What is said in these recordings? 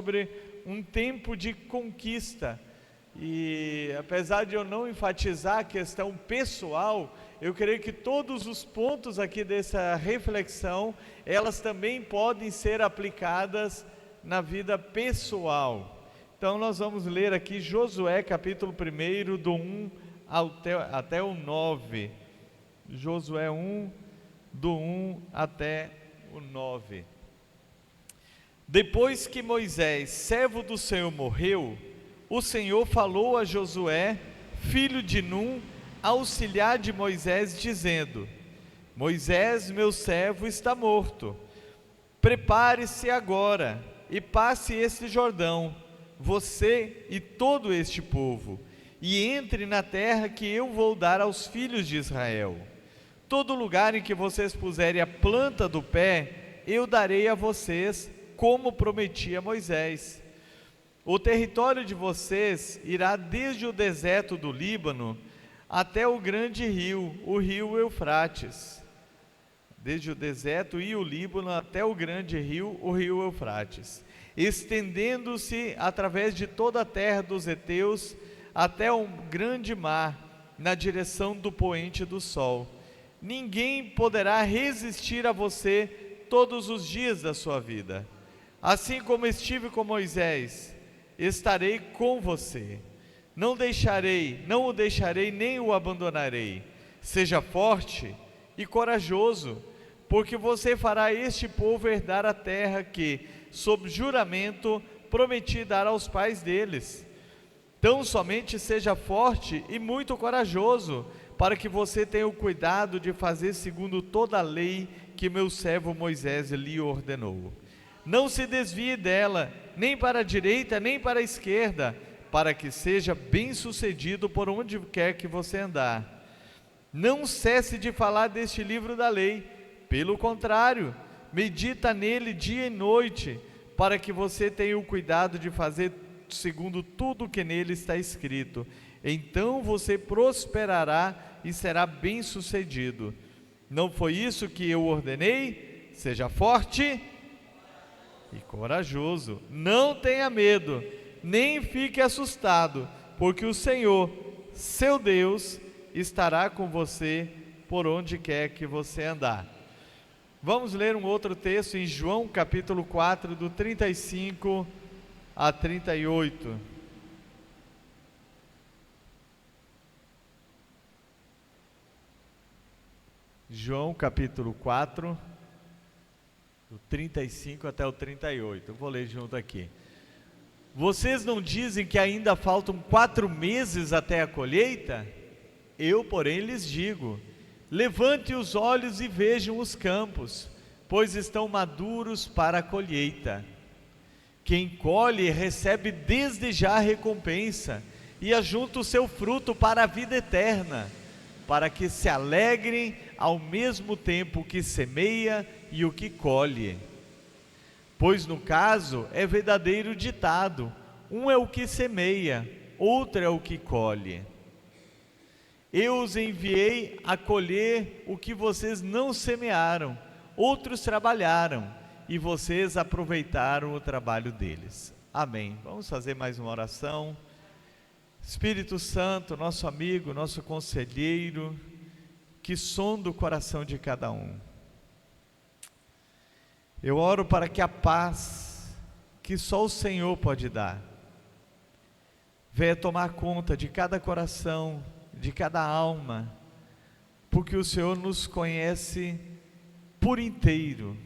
sobre um tempo de conquista. E apesar de eu não enfatizar a questão pessoal, eu creio que todos os pontos aqui dessa reflexão, elas também podem ser aplicadas na vida pessoal. Então nós vamos ler aqui Josué capítulo 1, do 1 até o 9. Josué 1, do 1 até o 9. Depois que Moisés, servo do Senhor, morreu, o Senhor falou a Josué, filho de Num, auxiliar de Moisés, dizendo: Moisés, meu servo, está morto. Prepare-se agora e passe este Jordão, você e todo este povo, e entre na terra que eu vou dar aos filhos de Israel. Todo lugar em que vocês puserem a planta do pé, eu darei a vocês, como prometi a Moisés. O território de vocês irá desde o deserto do Líbano até o grande rio, o rio Eufrates. Desde o deserto e o Líbano até o grande rio, o rio Eufrates, estendendo-se através de toda a terra dos heteus até o grande mar, na direção do poente do sol. Ninguém poderá resistir a você todos os dias da sua vida. Assim como estive com Moisés, estarei com você. Não o deixarei nem o abandonarei. Seja forte e corajoso, porque você fará este povo herdar a terra que, sob juramento, prometi dar aos pais deles. Tão somente seja forte e muito corajoso, para que você tenha o cuidado de fazer segundo toda a lei que meu servo Moisés lhe ordenou. Não se desvie dela, nem para a direita, nem para a esquerda, para que seja bem-sucedido por onde quer que você andar. Não cesse de falar deste livro da lei, pelo contrário, medita nele dia e noite, para que você tenha o cuidado de fazer segundo tudo que nele está escrito. Então você prosperará e será bem-sucedido. Não foi isso que eu ordenei? Seja forte e corajoso, não tenha medo, nem fique assustado, porque o Senhor, seu Deus, estará com você por onde quer que você andar. Vamos ler um outro texto em João capítulo 4, do 35 a 38. João capítulo 4, do 35 até o 38, eu vou ler junto aqui. Vocês não dizem que ainda faltam 4 meses até a colheita? Eu, porém, lhes digo: levante os olhos e vejam os campos, pois estão maduros para a colheita. Quem colhe recebe desde já a recompensa, e ajunta o seu fruto para a vida eterna, para que se alegrem ao mesmo tempo que semeia e o que colhe. Pois no caso é verdadeiro ditado: um é o que semeia, outro é o que colhe. Eu os enviei a colher o que vocês não semearam, outros trabalharam, e vocês aproveitaram o trabalho deles. Amém. Vamos fazer mais uma oração. Espírito Santo, nosso amigo, nosso conselheiro, que sonda o coração de cada um. Eu oro para que a paz que só o Senhor pode dar venha tomar conta de cada coração, de cada alma, porque o Senhor nos conhece por inteiro.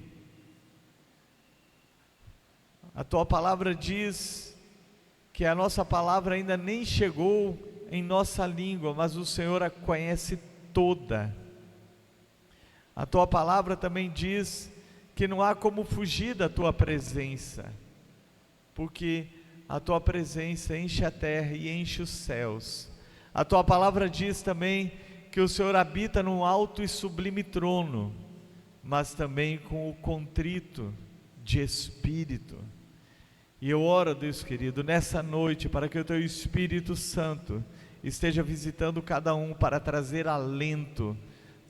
A Tua palavra diz que a nossa palavra ainda nem chegou em nossa língua, mas o Senhor a conhece toda. A Tua palavra também diz que não há como fugir da Tua presença, porque a Tua presença enche a terra e enche os céus. A Tua palavra diz também que o Senhor habita num alto e sublime trono, mas também com o contrito de espírito. E eu oro, Deus querido, nessa noite, para que o Teu Espírito Santo esteja visitando cada um para trazer alento,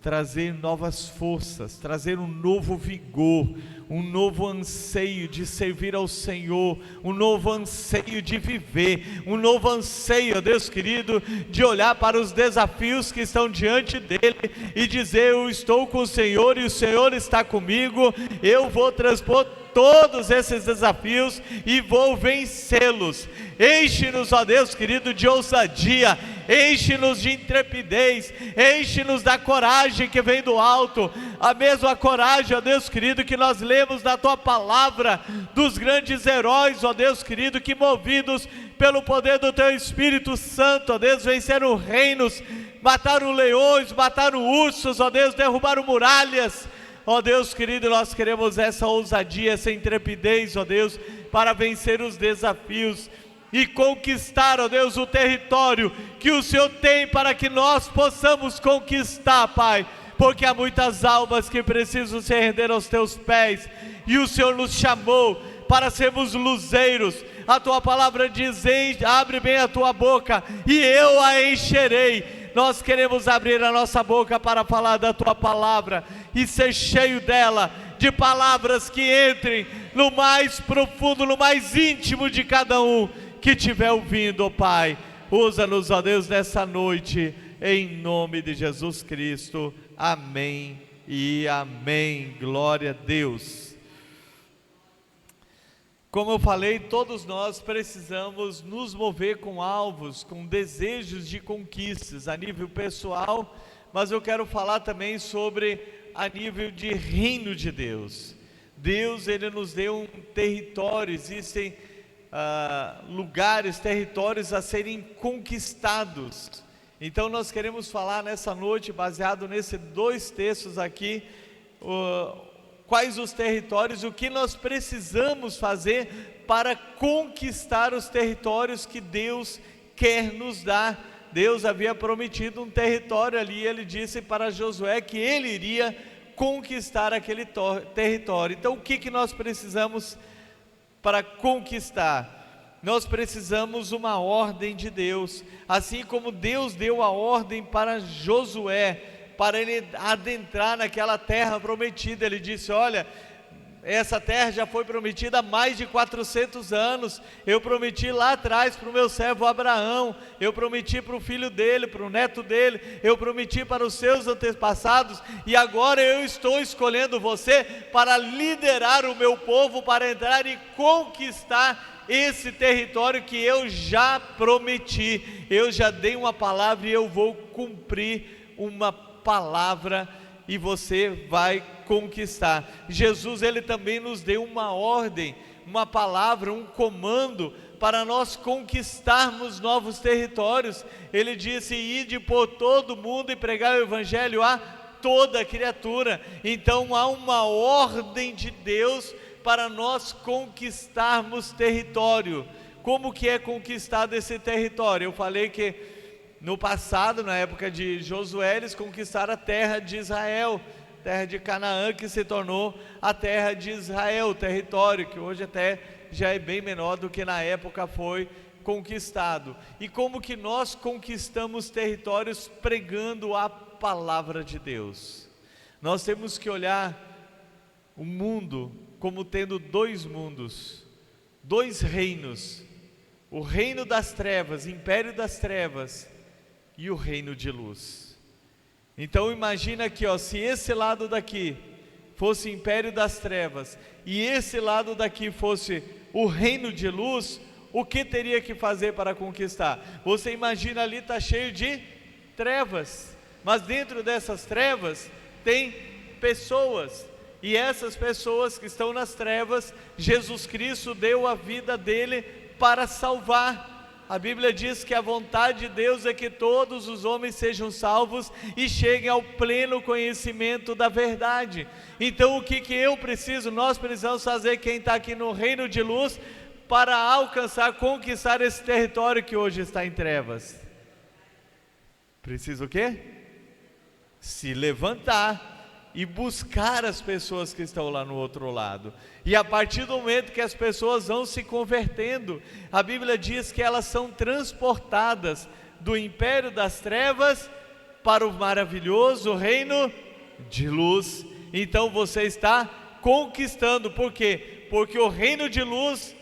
trazer novas forças, trazer um novo vigor, um novo anseio de servir ao Senhor, um novo anseio de viver, um novo anseio, ó Deus querido, de olhar para os desafios que estão diante dele e dizer: eu estou com o Senhor e o Senhor está comigo, eu vou transpor todos esses desafios e vou vencê-los. Enche-nos, ó Deus querido, de ousadia, enche-nos de intrepidez, enche-nos da coragem que vem do alto, a mesma coragem, ó Deus querido, que nós lemos na Tua Palavra, dos grandes heróis, ó Deus querido, que movidos pelo poder do Teu Espírito Santo, ó Deus, venceram reinos, mataram leões, mataram ursos, ó Deus, derrubaram muralhas. Ó Deus querido, nós queremos essa ousadia, essa intrepidez, ó Deus, para vencer os desafios e conquistar, ó Deus, o território que o Senhor tem para que nós possamos conquistar, Pai, porque há muitas almas que precisam se render aos Teus pés, e o Senhor nos chamou para sermos luzeiros. A Tua Palavra diz: abre bem a Tua boca e eu a encherei. Nós queremos abrir a nossa boca para falar da Tua Palavra e ser cheio dela, de palavras que entrem no mais profundo, no mais íntimo de cada um que estiver ouvindo, ó Pai. Usa-nos, ó Deus, nessa noite, em nome de Jesus Cristo. Amém e amém. Glória a Deus. Como eu falei, todos nós precisamos nos mover com alvos, com desejos de conquistas a nível pessoal, mas eu quero falar também sobre a nível de reino de Deus. Deus, Ele nos deu um território, existem lugares, territórios a serem conquistados. Então nós queremos falar nessa noite, baseado nesses dois textos aqui, quais os territórios, o que nós precisamos fazer para conquistar os territórios que Deus quer nos dar. Deus havia prometido um território ali, Ele disse para Josué que Ele iria conquistar aquele território. Então o que nós precisamos para conquistar? Nós precisamos uma ordem de Deus, assim como Deus deu a ordem para Josué, para ele adentrar naquela terra prometida. Ele disse: olha, essa terra já foi prometida há mais de 400 anos, eu prometi lá atrás para o meu servo Abraão, eu prometi para o filho dele, para o neto dele, eu prometi para os seus antepassados, e agora eu estou escolhendo você para liderar o meu povo, para entrar e conquistar esse território que eu já prometi. Eu já dei uma palavra e eu vou cumprir uma palavra, e você vai conquistar. Jesus, Ele também nos deu uma ordem, uma palavra, um comando para nós conquistarmos novos territórios. Ele disse: ide por todo mundo e pregar o Evangelho a toda criatura. Então há uma ordem de Deus para nós conquistarmos território. Como que é conquistado esse território? Eu falei que no passado, na época de Josué, eles conquistaram a terra de Israel, terra de Canaã, que se tornou a terra de Israel, o território que hoje até já é bem menor do que na época foi conquistado. E como que nós conquistamos territórios? Pregando a palavra de Deus. Nós temos que olhar o mundo como tendo dois mundos, dois reinos: o reino das trevas, império das trevas, e o reino de luz. Então imagina aqui, ó, se esse lado daqui fosse império das trevas e esse lado daqui fosse o reino de luz, o que teria que fazer para conquistar? Você imagina ali, está cheio de trevas, mas dentro dessas trevas tem pessoas, e essas pessoas que estão nas trevas, Jesus Cristo deu a vida dele para salvar. A Bíblia diz que a vontade de Deus é que todos os homens sejam salvos e cheguem ao pleno conhecimento da verdade. Então o que eu preciso, nós precisamos fazer, quem está aqui no reino de luz, para alcançar, conquistar esse território que hoje está em trevas? Precisa o quê? Se levantar e buscar as pessoas que estão lá no outro lado. E a partir do momento que as pessoas vão se convertendo, a Bíblia diz que elas são transportadas do império das trevas para o maravilhoso reino de luz, então você está conquistando. Por quê? Porque o reino de luz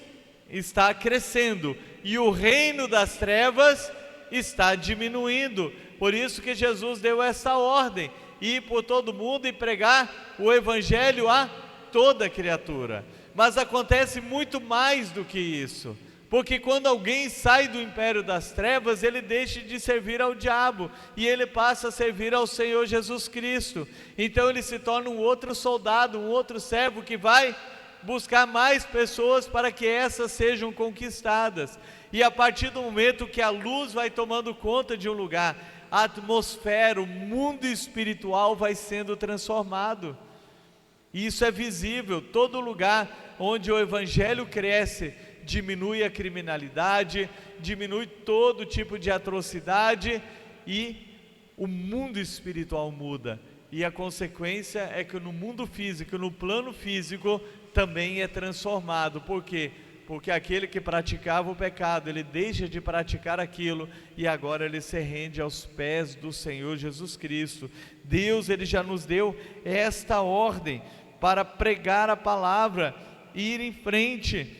está crescendo e o reino das trevas está diminuindo. Por isso que Jesus deu essa ordem: ir por todo mundo e pregar o evangelho a toda criatura. Mas acontece muito mais do que isso, porque quando alguém sai do império das trevas, ele deixa de servir ao diabo e ele passa a servir ao Senhor Jesus Cristo. Então ele se torna um outro soldado, um outro servo que vai buscar mais pessoas para que essas sejam conquistadas. E a partir do momento que a luz vai tomando conta de um lugar, a atmosfera, o mundo espiritual vai sendo transformado. E isso é visível. Todo lugar onde o evangelho cresce, diminui a criminalidade, diminui todo tipo de atrocidade e o mundo espiritual muda. E a consequência é que no mundo físico, no plano físico, também é transformado. Por quê? Porque aquele que praticava o pecado, ele deixa de praticar aquilo e agora ele se rende aos pés do Senhor Jesus Cristo. Deus, ele já nos deu esta ordem para pregar a palavra, ir em frente,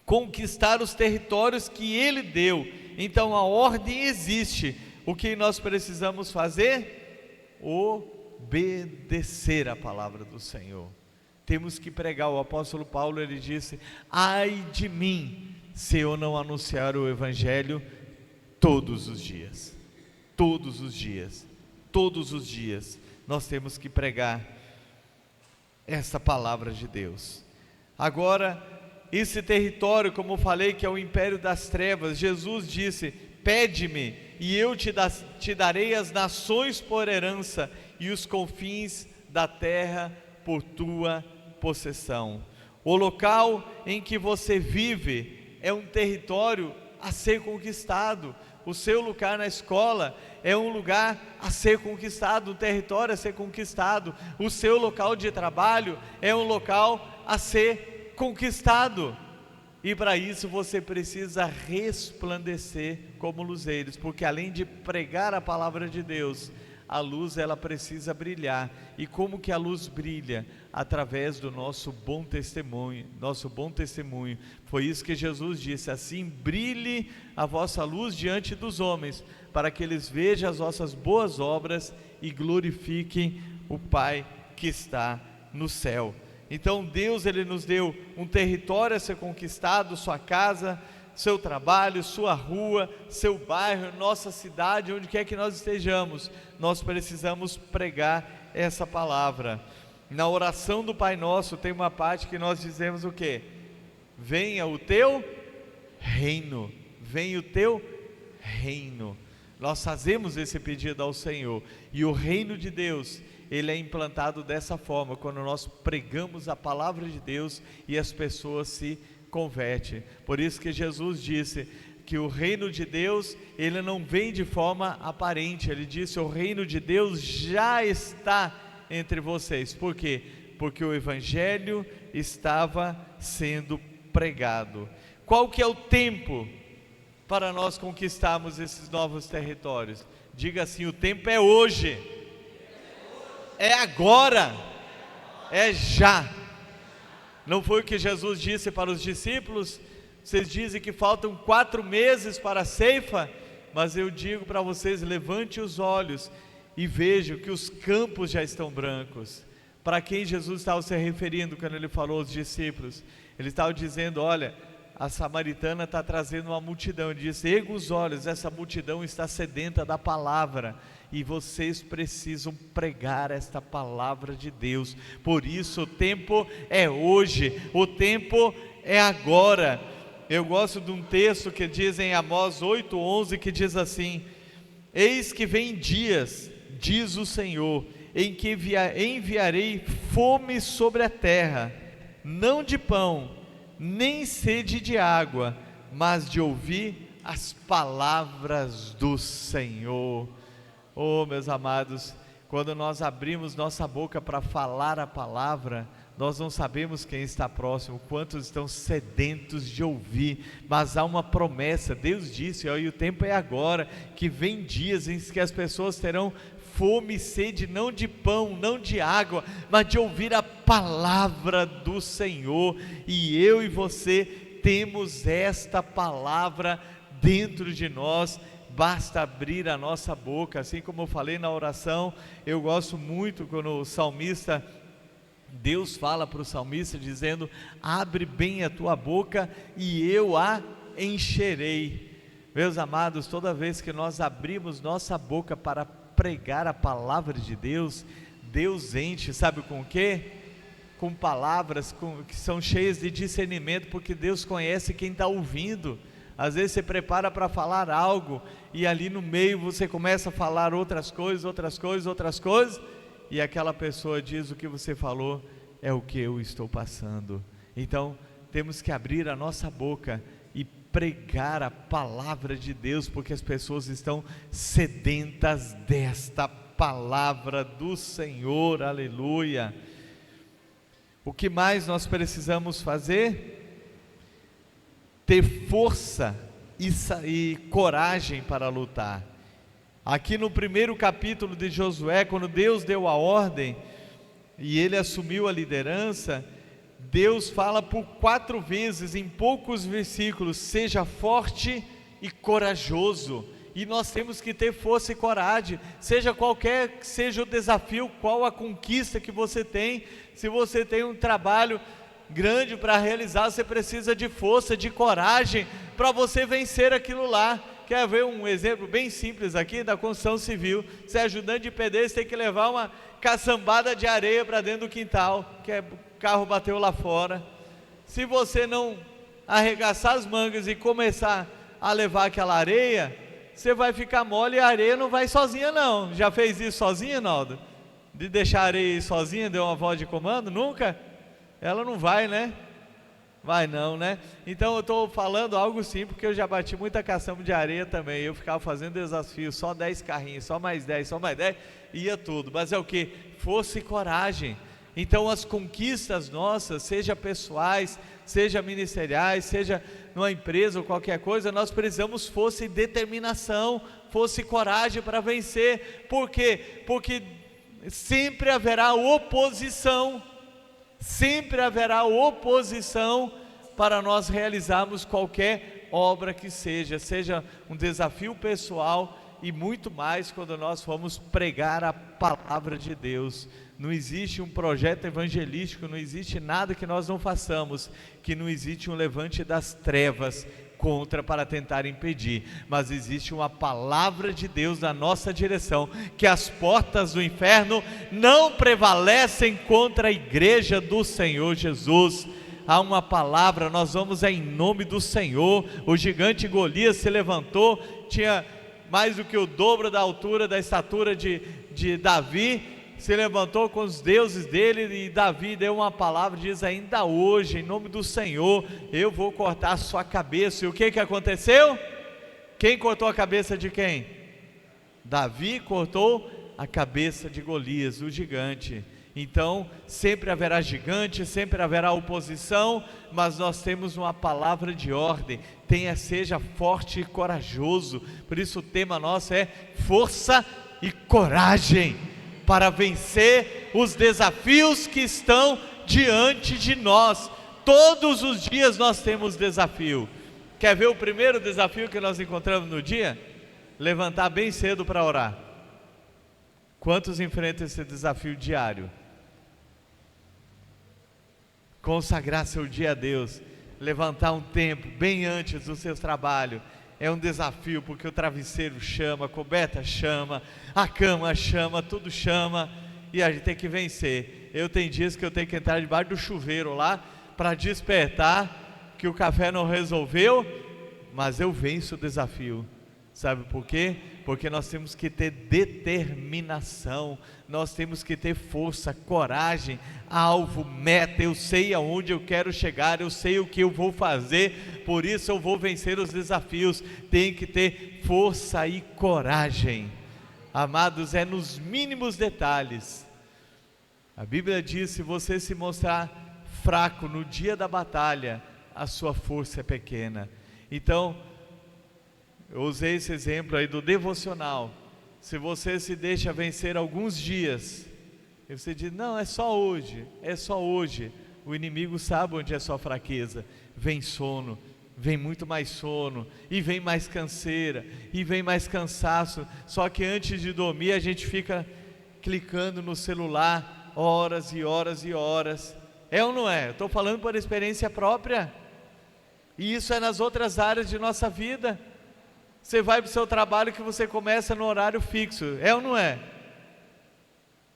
conquistar os territórios que ele deu. Então a ordem existe. O que nós precisamos fazer? Obedecer a palavra do Senhor. Temos que pregar. O apóstolo Paulo, ele disse: ai de mim, se eu não anunciar o evangelho todos os dias. Todos os dias. Todos os dias nós temos que pregar essa palavra de Deus. Agora, esse território, como eu falei, que é o império das trevas, Jesus disse: pede-me e eu te darei as nações por herança e os confins da terra por tua possessão. O local em que você vive é um território a ser conquistado. O seu lugar na escola é um lugar a ser conquistado, um território a ser conquistado. O seu local de trabalho é um local a ser conquistado. E para isso você precisa resplandecer como luzeiros, porque além de pregar a palavra de Deus, a luz, ela precisa brilhar. E como que a luz brilha? Através do nosso bom testemunho. Foi isso que Jesus disse: assim brilhe a vossa luz diante dos homens, para que eles vejam as vossas boas obras e glorifiquem o Pai que está no céu. Então Deus, ele nos deu um território a ser conquistado, sua casa, seu trabalho, sua rua, seu bairro, nossa cidade, onde quer que nós estejamos, nós precisamos pregar essa palavra. Na oração do Pai Nosso tem uma parte que nós dizemos o quê? Venha o teu reino, venha o teu reino. Nós fazemos esse pedido ao Senhor, e o reino de Deus, ele é implantado dessa forma, quando nós pregamos a palavra de Deus e as pessoas se convertem. Por isso que Jesus disse que o reino de Deus, ele não vem de forma aparente. Ele disse: o reino de Deus já está entre vocês. Por quê? Porque o evangelho estava sendo pregado. Qual que é o tempo para nós conquistarmos esses novos territórios? Diga assim: o tempo é hoje, é agora, é já. Não foi o que Jesus disse para os discípulos? Vocês dizem que faltam 4 meses para a ceifa, mas eu digo para vocês: levante os olhos e vejam que os campos já estão brancos. Para quem Jesus estava se referindo quando ele falou aos discípulos? Ele estava dizendo: olha, a samaritana está trazendo uma multidão. Ele disse: erga os olhos, essa multidão está sedenta da palavra, e vocês precisam pregar esta palavra de Deus. Por isso o tempo é hoje, o tempo é agora. Eu gosto de um texto que diz em Amós 8:11, que diz assim: eis que vem dias, diz o Senhor, em que enviarei fome sobre a terra, não de pão, nem sede de água, mas de ouvir as palavras do Senhor. Oh, meus amados, quando nós abrimos nossa boca para falar a palavra, nós não sabemos quem está próximo, quantos estão sedentos de ouvir, mas há uma promessa. Deus disse: ó, e o tempo é agora, que vem dias em que as pessoas terão fome e sede não de pão, não de água, mas de ouvir a palavra do Senhor. E eu e você temos esta palavra dentro de nós. Basta abrir a nossa boca, assim como eu falei na oração. Eu gosto muito quando o salmista, Deus fala para o salmista dizendo: abre bem a tua boca e eu a encherei. Meus amados, toda vez que nós abrimos nossa boca para pregar a palavra de Deus, Deus enche, sabe com o quê? Com palavras que são cheias de discernimento, porque Deus conhece quem está ouvindo. Às vezes você prepara para falar algo, e ali no meio você começa a falar outras coisas, e aquela pessoa diz: o que você falou é o que eu estou passando. Então temos que abrir a nossa boca e pregar a palavra de Deus, porque as pessoas estão sedentas desta palavra do Senhor. Aleluia. O que mais nós precisamos fazer? Ter força e coragem para lutar. Aqui no primeiro capítulo de Josué, quando Deus deu a ordem e ele assumiu a liderança, Deus fala por 4 vezes em poucos versículos: seja forte e corajoso. E nós temos que ter força e coragem, seja qualquer que seja o desafio, qual a conquista que você tem. Se você tem um trabalho grande para realizar, você precisa de força, de coragem para você vencer aquilo lá. Quer ver um exemplo bem simples aqui da construção civil? Você é ajudante de pedreiro, você tem que levar uma caçambada de areia para dentro do quintal, que o carro bateu lá fora. Se você não arregaçar as mangas e começar a levar aquela areia, você vai ficar mole e a areia não vai sozinha não. Já fez isso sozinha, Naldo? De deixar a areia ir sozinha, deu uma voz de comando? Nunca? Ela não vai, né? Vai não, né? Então eu estou falando algo simples, porque eu já bati muita caçamba de areia também. Eu ficava fazendo desafio, só 10 carrinhos, só mais 10, ia tudo. Mas é o que? Força e coragem. Então as conquistas nossas, seja pessoais, seja ministeriais, seja numa empresa ou qualquer coisa, nós precisamos força e determinação, força e coragem para vencer. Por quê? Porque sempre haverá oposição. Sempre haverá oposição para nós realizarmos qualquer obra que seja um desafio pessoal e muito mais quando nós formos pregar a palavra de Deus. Não existe um projeto evangelístico, não existe nada que nós não façamos, que não existe um levante das trevas contra para tentar impedir, mas existe uma palavra de Deus na nossa direção, que as portas do inferno não prevalecem contra a igreja do Senhor Jesus. Há uma palavra, nós vamos em nome do Senhor. O gigante Golias se levantou, tinha mais do que o dobro da altura, da estatura de Davi, se levantou com os deuses dele, e Davi deu uma palavra, diz: ainda hoje, em nome do Senhor, eu vou cortar a sua cabeça. E o que aconteceu? Quem cortou a cabeça de quem? Davi cortou a cabeça de Golias, o gigante. Então sempre haverá gigante, sempre haverá oposição, mas nós temos uma palavra de ordem: seja forte e corajoso. Por isso o tema nosso é força e coragem, para vencer os desafios que estão diante de nós. Todos os dias nós temos desafio. Quer ver o primeiro desafio que nós encontramos no dia? Levantar bem cedo para orar. Quantos enfrentam esse desafio diário? Consagrar seu dia a Deus, levantar um tempo bem antes do seu trabalho. É um desafio, porque o travesseiro chama, a coberta chama, a cama chama, tudo chama, e a gente tem que vencer. Eu tenho dias que eu tenho que entrar debaixo do chuveiro lá, para despertar, que o café não resolveu, mas eu venço o desafio. Sabe por quê? Porque nós temos que ter determinação, nós temos que ter força, coragem, alvo, meta. Eu sei aonde eu quero chegar, eu sei o que eu vou fazer, por isso eu vou vencer os desafios. Tem que ter força e coragem, amados, é nos mínimos detalhes. A Bíblia diz: se você se mostrar fraco no dia da batalha, a sua força é pequena. Então, eu usei esse exemplo aí do devocional. se você se deixa vencer alguns dias, e você diz, não, é só hoje, é só hoje. O inimigo sabe onde é sua fraqueza. Vem sono, vem muito mais sono, e vem mais canseira, e vem mais cansaço. Só que antes de dormir a gente fica clicando no celular horas e horas e horas. É ou não é? Eu estou falando por experiência própria. E isso é nas outras áreas de nossa vida. Você vai para o seu trabalho que você começa no horário fixo, é ou não é?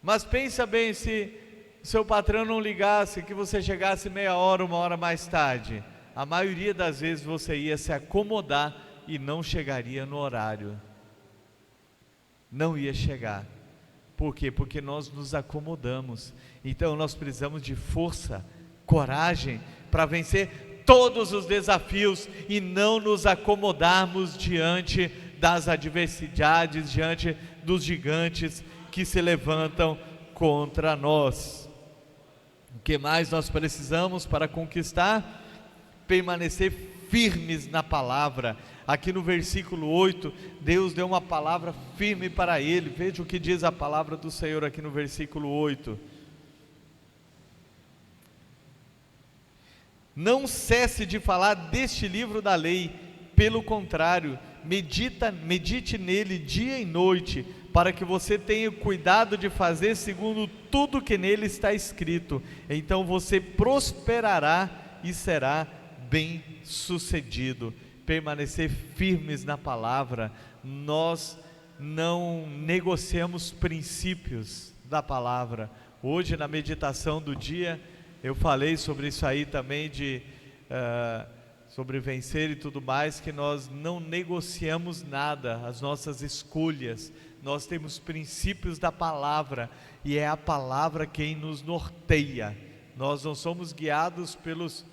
Mas pensa bem, se seu patrão não ligasse, que você chegasse meia hora, uma hora mais tarde, a maioria das vezes você ia se acomodar e não chegaria no horário. Não ia chegar. Por quê? Porque nós nos acomodamos. Então nós precisamos de força, coragem para vencer todos os desafios e não nos acomodarmos diante das adversidades, diante dos gigantes que se levantam contra nós. O que mais nós precisamos para conquistar? Permanecer firmes na palavra. Aqui no versículo 8, Deus deu uma palavra firme para ele. Veja o que diz a palavra do Senhor aqui no versículo 8. Não cesse de falar deste livro da lei, pelo contrário, medite nele dia e noite, para que você tenha cuidado de fazer segundo tudo que nele está escrito. Então você prosperará e será bem sucedido. Permanecer firmes na palavra. Nós não negociamos princípios da palavra. Hoje na meditação do dia eu falei sobre isso aí também, sobre vencer e tudo mais, que nós não negociamos nada, as nossas escolhas. Nós temos princípios da palavra, e é a palavra quem nos norteia. Nós não somos guiados pelos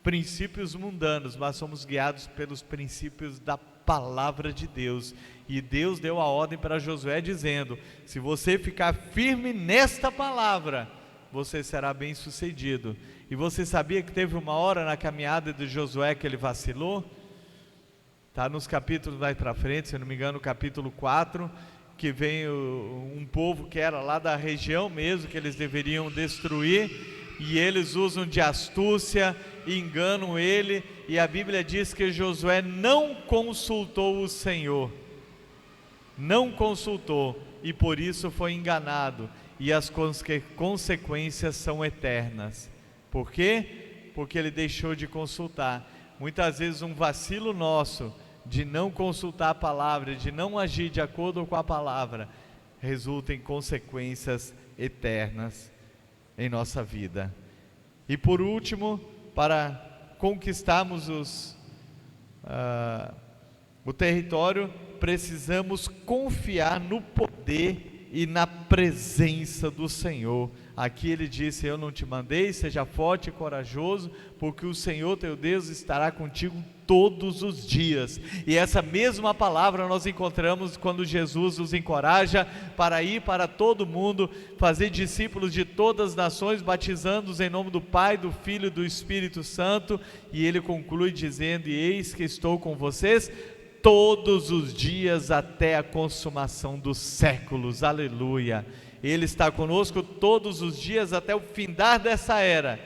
princípios mundanos, mas somos guiados pelos princípios da palavra de Deus. E Deus deu a ordem para Josué dizendo, se você ficar firme nesta palavra, você será bem sucedido. E você sabia que teve uma hora na caminhada de Josué que ele vacilou? Está nos capítulos mais para frente, se não me engano, capítulo 4, que vem um povo que era lá da região mesmo, que eles deveriam destruir, e eles usam de astúcia, enganam ele, e a Bíblia diz que Josué não consultou o Senhor, não consultou, e por isso foi enganado, e as consequências são eternas. Por quê? Porque ele deixou de consultar. Muitas vezes um vacilo nosso de não consultar a palavra, de não agir de acordo com a palavra, resulta em consequências eternas em nossa vida. E por último, para conquistarmos o território, precisamos confiar no poder e na presença do Senhor. Aqui ele disse, eu não te mandei, seja forte e corajoso, porque o Senhor teu Deus estará contigo todos os dias. E essa mesma palavra nós encontramos quando Jesus nos encoraja para ir para todo mundo, fazer discípulos de todas as nações, batizando-os em nome do Pai, do Filho e do Espírito Santo. E ele conclui dizendo, e eis que estou com vocês todos os dias até a consumação dos séculos. Aleluia. Ele está conosco todos os dias até o findar dessa era,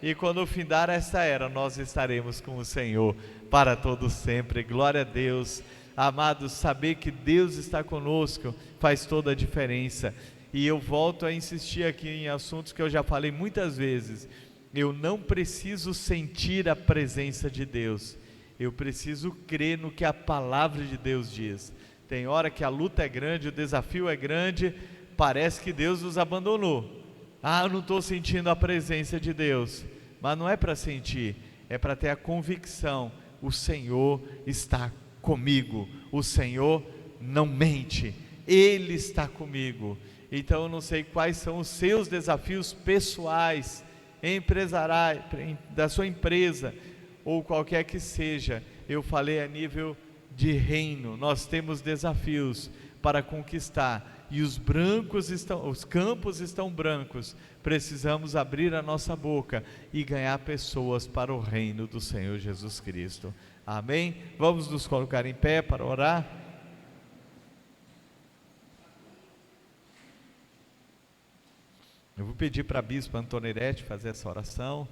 e quando findar essa era, nós estaremos com o Senhor para todo sempre. Glória a Deus. Amados, saber que Deus está conosco faz toda a diferença. E eu volto a insistir aqui em assuntos que eu já falei muitas vezes. Eu não preciso sentir a presença de Deus, eu preciso crer no que a palavra de Deus diz. Tem hora que a luta é grande, o desafio é grande, parece que Deus nos abandonou. Eu não estou sentindo a presença de Deus. Mas não é para sentir, é para ter a convicção, o Senhor está comigo, o Senhor não mente, Ele está comigo. Então eu não sei quais são os seus desafios pessoais, empresariais, da sua empresa, ou qualquer que seja. Eu falei a nível de reino, nós temos desafios para conquistar, e os campos estão brancos, precisamos abrir a nossa boca e ganhar pessoas para o reino do Senhor Jesus Cristo. Amém? Vamos nos colocar em pé para orar. Eu vou pedir para a bispa Antoniette fazer essa oração.